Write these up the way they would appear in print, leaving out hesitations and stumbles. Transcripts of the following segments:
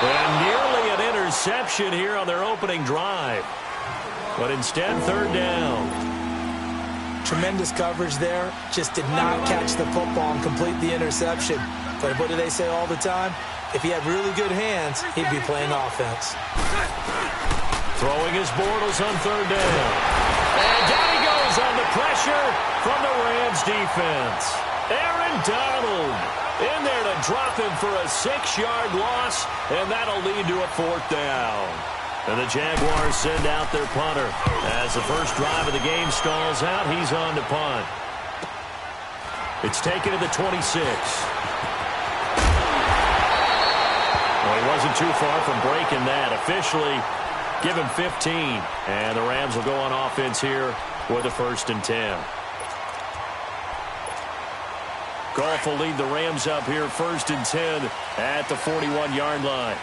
And nearly an interception here on their opening drive. But instead, third down. Tremendous coverage there. Just did not catch the football and complete the interception. But what do they say all the time? If he had really good hands, he'd be playing offense. Throwing his Bortles on third down. And down he goes on the pressure from the Rams defense. Aaron Donald in there to drop him for a 6-yard loss, and that'll lead to a fourth down. And the Jaguars send out their punter. As the first drive of the game stalls out, he's on to punt. It's taken to the 26. Well, he wasn't too far from breaking that. Officially, give him 15. And the Rams will go on offense here with a 1st and 10. Goff will lead the Rams up here 1st and 10 at the 41-yard line.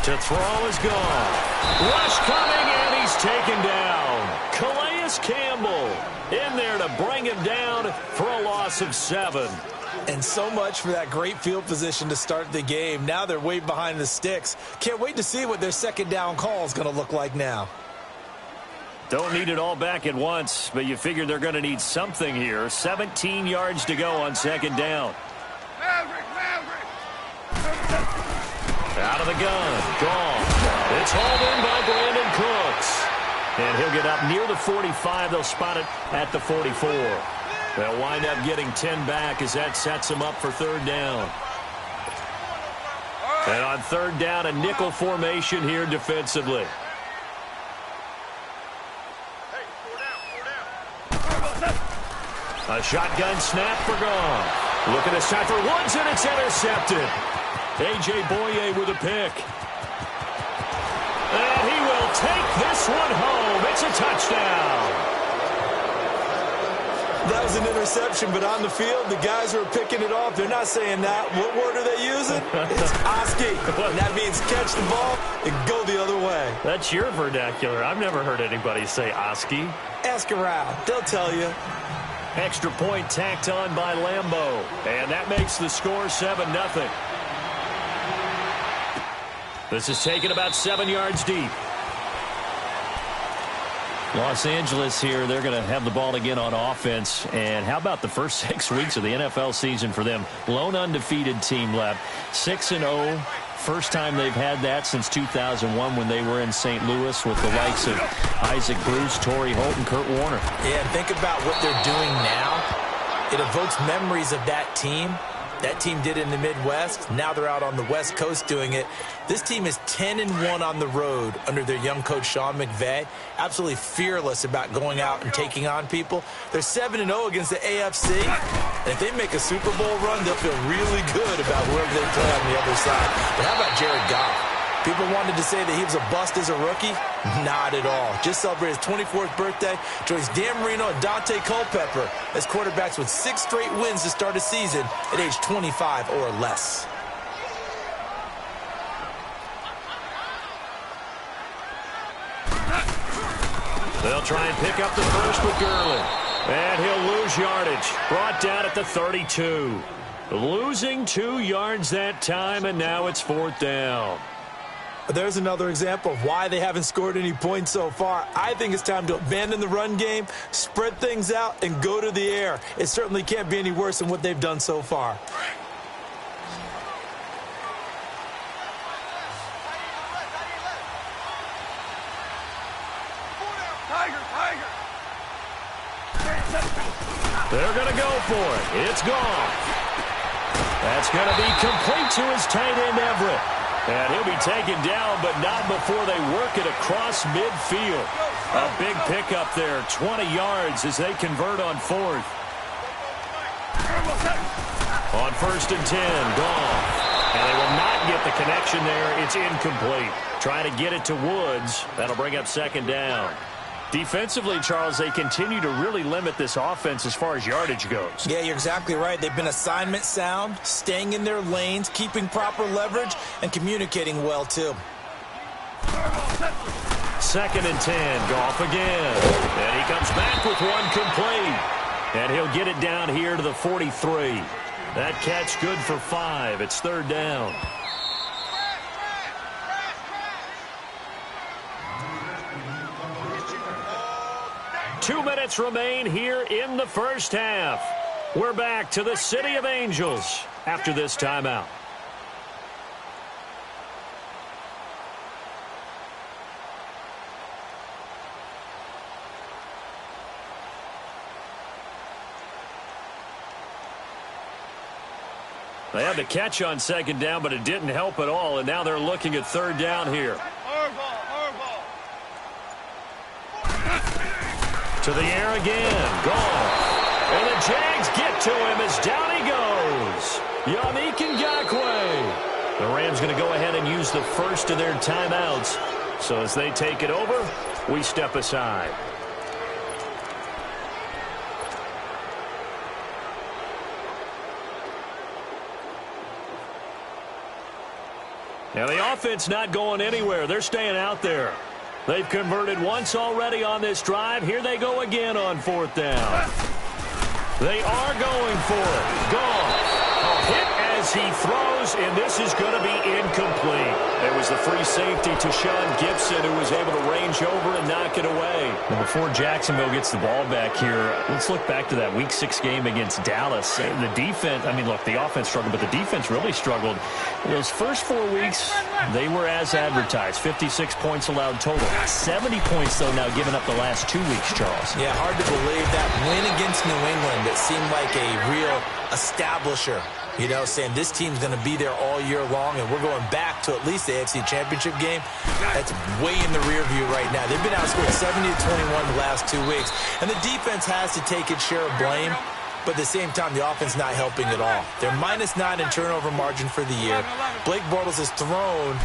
To throw is gone. Rush coming, and he's taken down. Calais Campbell in there to bring him down for a loss of 7. And so much for that great field position to start the game. Now they're way behind the sticks. Can't wait to see what their second down call is going to look like now. Don't need it all back at once, but you figure they're going to need something here. 17 yards to go on second down. Out of the gun. Gone. It's hauled in by Brandon Cooks. And he'll get up near the 45. They'll spot it at the 44. They'll wind up getting 10 back as that sets them up for third down. And on third down, a nickel formation here defensively. A shotgun snap for Gone. Looking to set for Woods, and it's intercepted. A.J. Boye with a pick. And he will take this one home. It's a touchdown. That was an interception, but on the field, the guys who are picking it off, they're not saying that. What word are they using? It's Oski. And that means catch the ball and go the other way. That's your vernacular. I've never heard anybody say Oski. Ask around. They'll tell you. Extra point tacked on by Lambeau. And that makes the score 7-0. This is taken about 7 yards deep. Los Angeles here, they're going to have the ball again on offense. And how about the first 6 weeks of the NFL season for them? Lone undefeated team left. 6-0. First time they've had that since 2001 when they were in St. Louis with the likes of Isaac Bruce, Torrey Holt, and Kurt Warner. Yeah, and think about what they're doing now. It evokes memories of that team. That team did it in the Midwest. Now they're out on the West Coast doing it. This team is 10-1 on the road under their young coach Sean McVay. Absolutely fearless about going out and taking on people. They're 7-0 against the AFC. And if they make a Super Bowl run, they'll feel really good about whoever they play on the other side. But how about Jared Goff? People wanted to say that he was a bust as a rookie. Not at all. Just celebrated his 24th birthday. Joins Dan Marino and Dante Culpepper as quarterbacks with 6 straight wins to start a season at age 25 or less. They'll try and pick up the first with Gurley. And he'll lose yardage. Brought down at the 32. Losing 2 yards that time, and now it's 4th down. There's another example of why they haven't scored any points so far. I think it's time to abandon the run game, spread things out, and go to the air. It certainly can't be any worse than what they've done so far. They're going to go for it. It's gone. That's going to be complete to his tight end, Everett. And he'll be taken down, but not before they work it across midfield. A big pickup there, 20 yards as they convert on 4th. On 1st and 10, gone. And they will not get the connection there. It's incomplete. Trying to get it to Woods. That'll bring up 2nd down. Defensively, Charles, they continue to really limit this offense as far as yardage goes. Yeah, you're exactly right. They've been assignment sound, staying in their lanes, keeping proper leverage, and communicating well, too. 2nd and 10, Goff again. And he comes back with one complete. And he'll get it down here to the 43. That catch good for 5. It's third down. Two minutes remain here in the first half. We're back to the City of Angels after this timeout. They had the catch on second down, but it didn't help at all, and now they're looking at third down here. To the air again. Gone. And the Jags get to him as down he goes. Yannick Ngakoue. The Rams going to go ahead and use the first of their timeouts. So as they take it over, we step aside. Now the offense not going anywhere. They're staying out there. They've converted once already on this drive. Here they go again on fourth down. They are going for it. Gone. Hit as he throws, and this is going to be incomplete. It was the free safety to Sean Gibson who was able to range over and knock it away. Well, before Jacksonville gets the ball back here, let's look back to that Week 6 game against Dallas. The defense, I mean, look, the offense struggled, but the defense really struggled. Those first 4 weeks, they were as advertised. 56 points allowed total. 70 points, though, now given up the last 2 weeks, Charles. Yeah, hard to believe that win against New England. It seemed like a real establisher. You know, saying this team's going to be there all year long, and we're going back to at least the AFC Championship game. That's way in the rear view right now. They've been outscored 70-21 the last 2 weeks, and the defense has to take its share of blame, but at the same time, the offense not helping at all. They're -9 in turnover margin for the year. Blake Bortles has thrown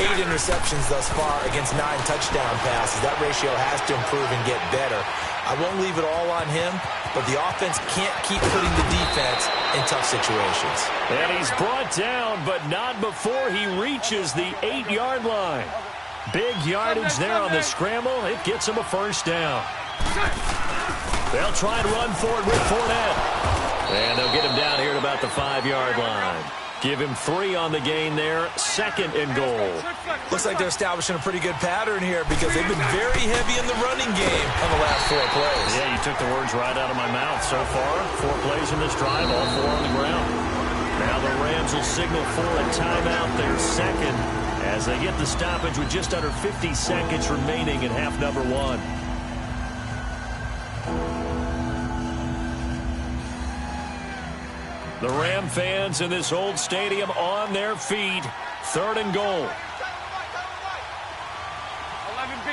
8 interceptions thus far against 9 touchdown passes. That ratio has to improve and get better. I won't leave it all on him, but the offense can't keep putting the defense in tough situations. And he's brought down, but not before he reaches the 8-yard line. Big yardage there on the scramble. It gets him a first down. They'll try and run for it with Fournette. And they'll get him down here at about the 5-yard line. Give him 3 on the gain there. Second and goal. Looks like they're establishing a pretty good pattern here because they've been very heavy in the running game on the last 4 plays. Yeah, you took the words right out of my mouth. So far, 4 plays in this drive, all 4 on the ground. Now the Rams will signal for a timeout, their second, as they get the stoppage with just under 50 seconds remaining in half number 1. The Ram fans in this old stadium on their feet. Third and goal. 11B.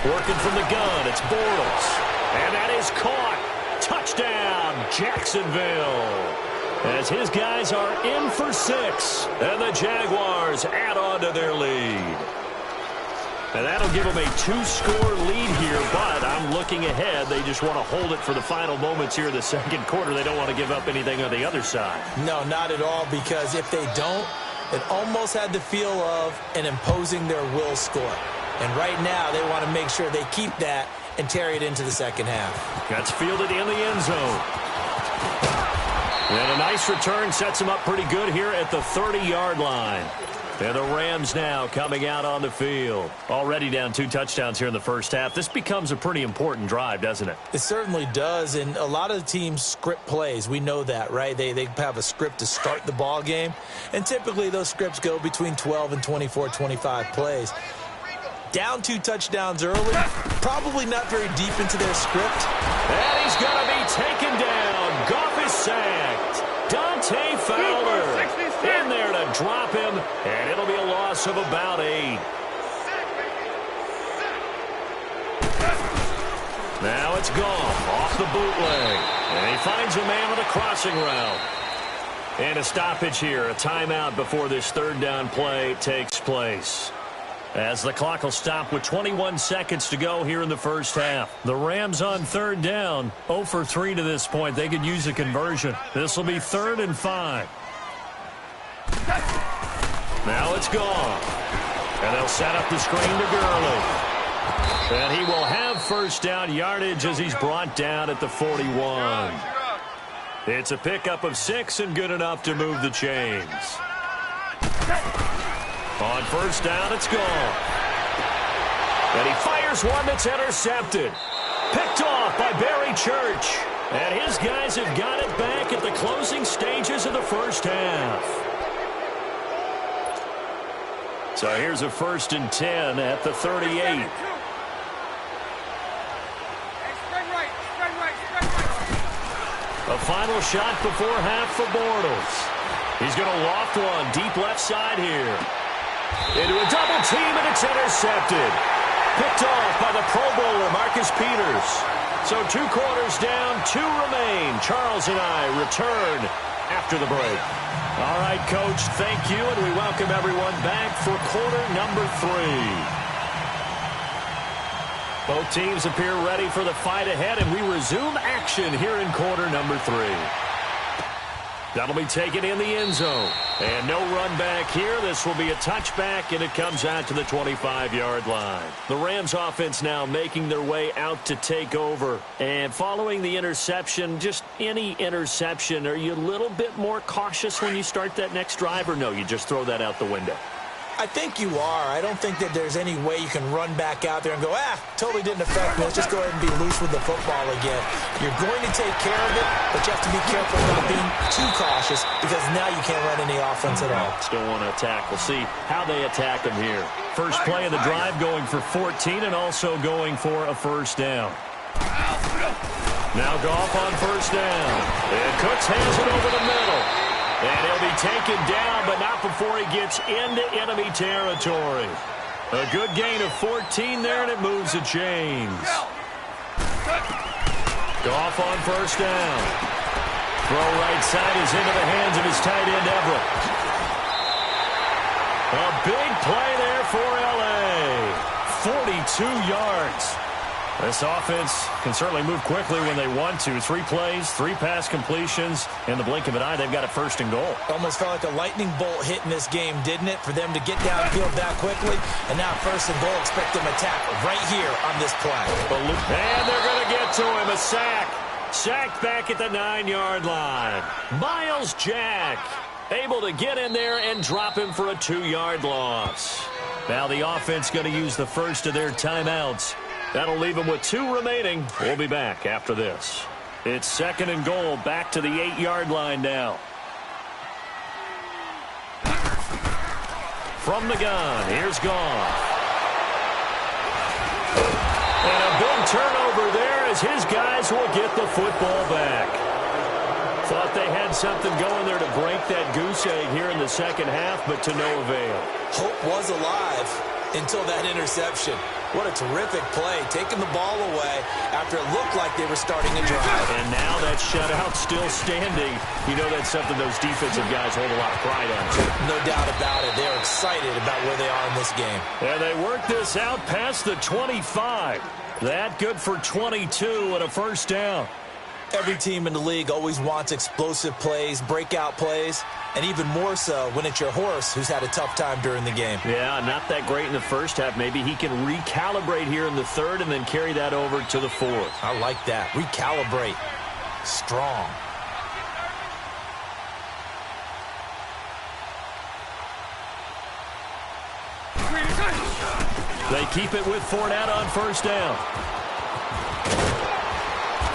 Working from the gun, it's Bortles. And that is caught. Touchdown, Jacksonville. As his guys are in for 6. And the Jaguars add on to their lead. And that'll give them a 2-score lead here, but I'm looking ahead. They just want to hold it for the final moments here in the second quarter. They don't want to give up anything on the other side. No, not at all, because if they don't, it almost had the feel of an imposing their will score. And right now, they want to make sure they keep that and carry it into the second half. That's fielded in the end zone. And a nice return sets them up pretty good here at the 30-yard line. And the Rams now coming out on the field. Already down 2 touchdowns here in the first half. This becomes a pretty important drive, doesn't it? It certainly does, and a lot of the teams script plays. We know that, right? They have a script to start the ball game, and typically those scripts go between 12 and 24, 25 plays. Down 2 touchdowns early, probably not very deep into their script. And he's going to be taken down. Goff is sacked. Dante Fowler in there to drop him, and it'll be a loss of about 8. Now it's Goff off the bootleg, and he finds a man on a crossing route. And a stoppage here, a timeout before this third down play takes place. As the clock will stop with 21 seconds to go here in the first half. The Rams on third down, 0 for 3 to this point. They could use a conversion. This will be 3rd and 5. Now it's Goff. And they'll set up the screen to Gurley. And he will have first down yardage as he's brought down at the 41. It's a pickup of 6 and good enough to move the chains. On first down, it's gone. And he fires one that's intercepted. Picked off by Barry Church. And his guys have got it back at the closing stages of the first half. So here's a 1st and 10 at the 38. A final shot before half for Bortles. He's going to loft one deep left side here. Into a double team, and it's intercepted. Picked off by the Pro Bowler, Marcus Peters. So 2 quarters down, 2 remain. Charles and I return after the break. All right, Coach, thank you, and we welcome everyone back for quarter number 3. Both teams appear ready for the fight ahead, and we resume action here in quarter number 3. That'll be taken in the end zone. And no run back here. This will be a touchback, and it comes out to the 25-yard line. The Rams offense now making their way out to take over. And following the interception, just any interception, are you a little bit more cautious when you start that next drive, or no, you just throw that out the window? I think you are. I don't think that there's any way you can run back out there and go, totally didn't affect me. Let's just go ahead and be loose with the football again. You're going to take care of it, but you have to be careful about being too cautious because now you can't run any offense at all. Still want to attack. We'll see how they attack them here. First play of the drive going for 14 and also going for a first down. Now Goff on first down. And Cooks hands it over the middle. And he'll be taken down, but not before he gets into enemy territory. A good gain of 14 there, and it moves the chains. Goff on first down. Throw right side is into the hands of his tight end, Everett. A big play there for L.A. 42 yards. This offense can certainly move quickly when they want to. 3 plays, 3 pass completions. In the blink of an eye, they've got a first and goal. Almost felt like a lightning bolt hit in this game, didn't it? For them to get downfield that quickly. And now first and goal, expect them to tackle right here on this play. And they're going to get to him. A sack. Sacked back at the 9-yard line. Myles Jack able to get in there and drop him for a 2-yard loss. Now the offense going to use the first of their timeouts. That'll leave them with 2 remaining. We'll be back after this. It's 2nd and goal, back to the 8-yard line now. From the gun, here's Goff. And a big turnover there as his guys will get the football back. Thought they had something going there to break that goose egg here in the second half, but to no avail. Hope was alive until that interception. What a terrific play, taking the ball away after it looked like they were starting a drive. And now that shutout still standing. You know that's something those defensive guys hold a lot of pride on, too. No doubt about it. They're excited about where they are in this game. And they work this out past the 25. That good for 22 and a first down. Every team in the league always wants explosive plays, breakout plays, and even more so when it's your horse who's had a tough time during the game. Yeah, not that great in the first half. Maybe he can recalibrate here in the third and then carry that over to the fourth. I like that. Recalibrate. Strong. They keep it with Fournette on first down.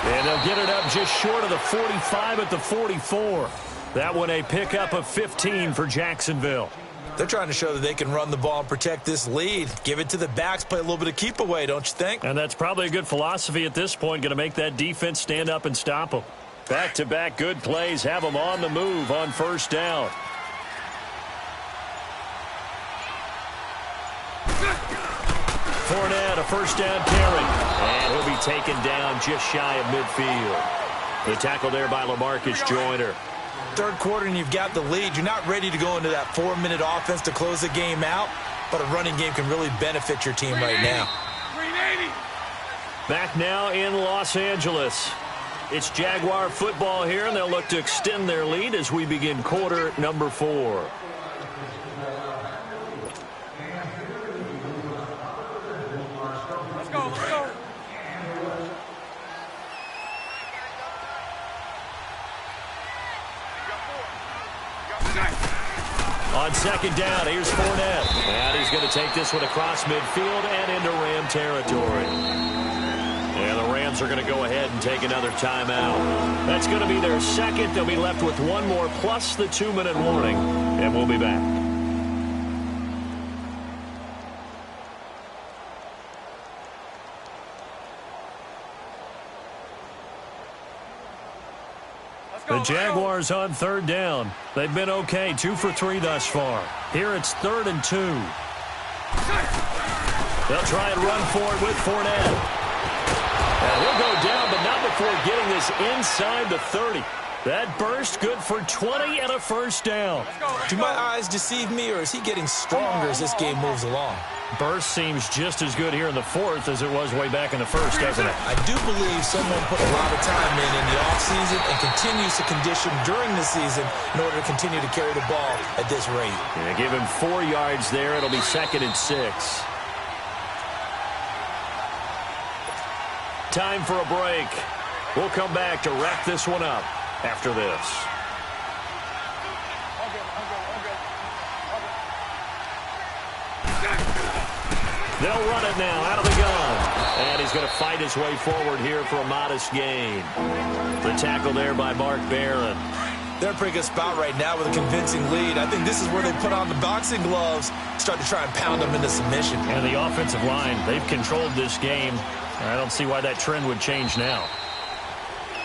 And they'll get it up just short of the 45 at the 44. That one a pickup of 15 for Jacksonville. They're trying to show that they can run the ball and protect this lead. Give it to the backs, play a little bit of keep away, don't you think? And that's probably a good philosophy at this point, going to make that defense stand up and stop them. Back-to-back good plays have them on the move on first down. Fournette, a first down carry. And he'll be taken down just shy of midfield. The tackle there by LaMarcus Joyner. Third quarter and you've got the lead. You're not ready to go into that 4-minute offense to close the game out, but a running game can really benefit your team right now. Back now in Los Angeles. It's Jaguar football here, and they'll look to extend their lead as we begin quarter number 4. On second down, here's Fournette. And he's going to take this one across midfield and into Ram territory. And the Rams are going to go ahead and take another timeout. That's going to be their second. They'll be left with one more plus the 2-minute warning. And we'll be back. The Jaguars on third down. They've been okay, 2 for 3 thus far. Here it's 3rd and 2. They'll try and run forward with Fournette. And he'll go down, but not before getting this inside the 30. That burst good for 20 and a first down. Do my eyes deceive me, or is he getting stronger as this game moves along? Burst seems just as good here in the 4th as it was way back in the 1st, doesn't it? I do believe someone put a lot of time in the offseason and continues to condition during the season in order to continue to carry the ball at this rate. Yeah, give him 4 yards there. It'll be 2nd and 6. Time for a break. We'll come back to wrap this one up after this. They'll run it now out of the gun. And he's going to fight his way forward here for a modest gain. The tackle there by Mark Barron. They're in a pretty good spot right now with a convincing lead. I think this is where they put on the boxing gloves, start to try and pound them into submission. And the offensive line, they've controlled this game. I don't see why that trend would change now.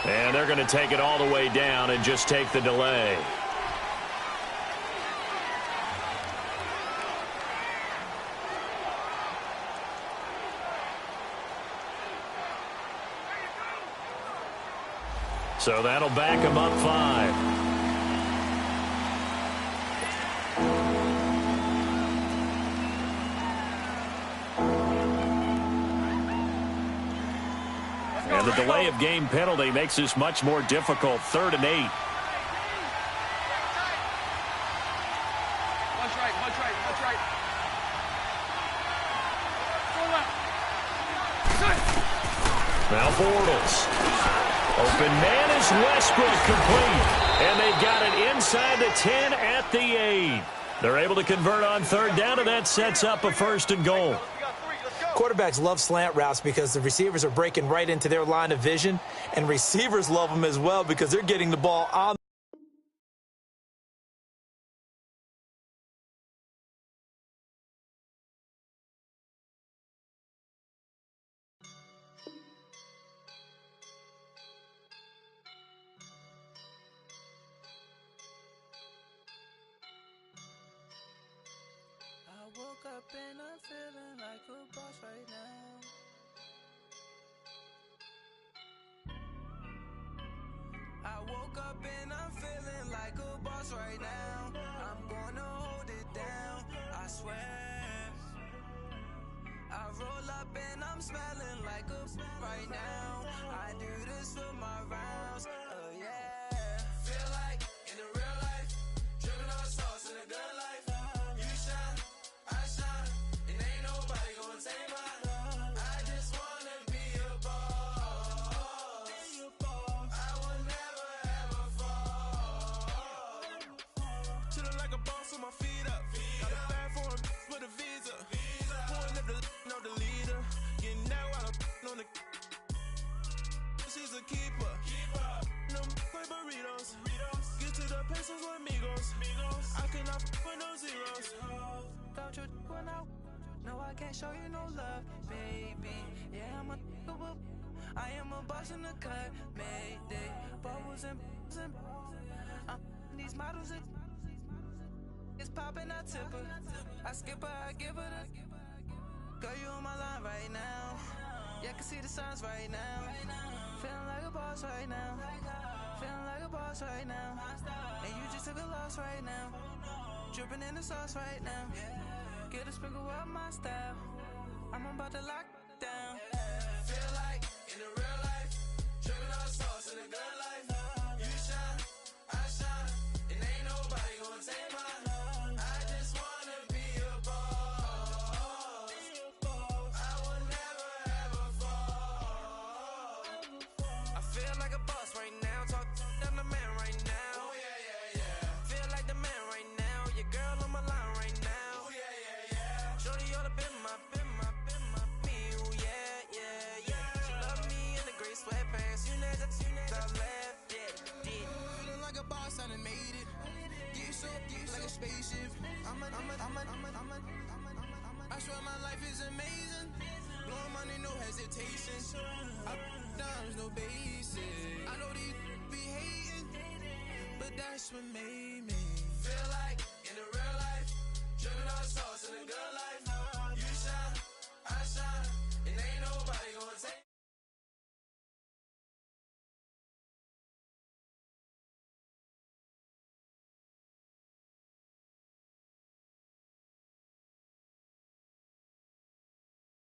And they're going to take it all the way down and just take the delay. So that'll back him up 5. And the delay of game penalty makes this much more difficult. 3rd and 8. Punch right, punch right, punch right. Now Bortles. Open man is Westbrook, complete. And they've got it inside the 10 at the 8. They're able to convert on 3rd down, and that sets up a 1st and goal. Quarterbacks love slant routes because the receivers are breaking right into their line of vision, and receivers love them as well because they're getting the ball on. I woke up and I'm feeling like a boss right now. I woke up and I'm feeling like a boss right now. I'm gonna hold it down, I swear. I roll up and I'm smelling like a right now. I do this for my rounds, oh yeah. Feel like in the real life, dripping on sauce in a good life. You shine, I shine, and ain't nobody gonna take mine. I just wanna be a boss. I will never ever fall. Chillin' like a boss with my feet up. Got a bag for him with a visa. Pulling up the know the leader. Getting out while I'm on the. She's a keeper. No play burritos. Get to the pesos with amigos. I cannot with no zeros. Don't you when I no, I can't show you no love, baby. Yeah, I am a boss in the cut, Mayday. Bubbles and these models it's popping, I tip her. I skip her, I give her the. Girl, you on my line right now. Yeah, I can see the signs right now. Feeling like a boss right now. Feeling like a boss right now. And you just took a loss right now. Dripping in the sauce right now. Get a sprinkle up my style. I'm about to lock down. Feel like in the real life, dripping on sauce in a good life. You shine, I shine, and ain't nobody gonna take mine. I just wanna be a boss. I will never ever fall. I feel like a boss right now. Talk to the man right now. Oh yeah, yeah, yeah. Feel like the man basic. I know these be hating, but that's what made me feel like